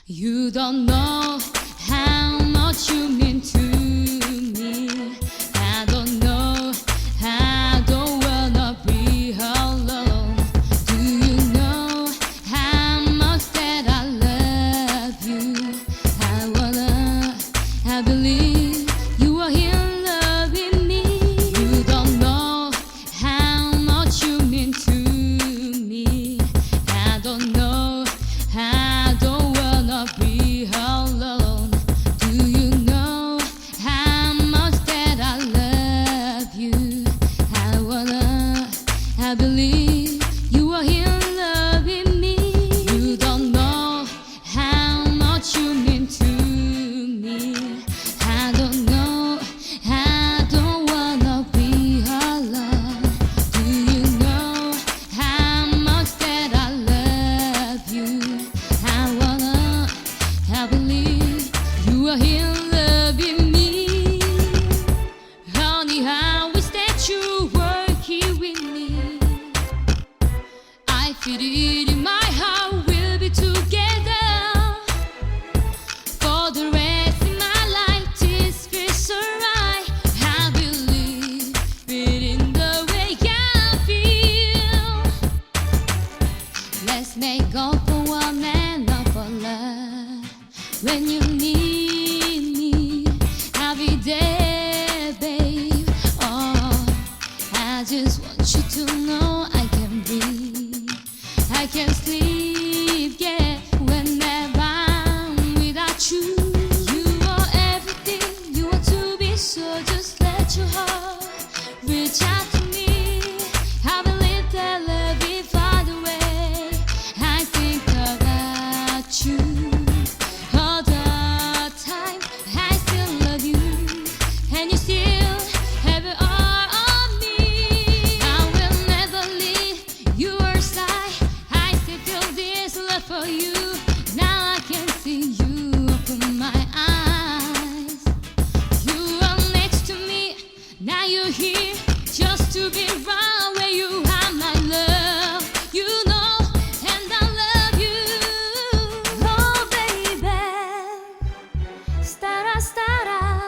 You don't know how much you mean to me. I don't know, I don't wanna be alone. Do you know how much that I love you? I believe you are here loving me. You don't know how much you mean to me. I don't know, I don't wanna be alone. Do you know how much that I love you? I believe you are here loving me. You don't know how much you mean to me. I don't know, I don't wanna be alone. Do you know how much that I love you? I believe you are here loving me. Honey, I wish that you were here with me. I feel it in my heart, we'll be together for the rest of my life. This feels so right. I believe it in the way I feel. Let's make up for one and not for love. When you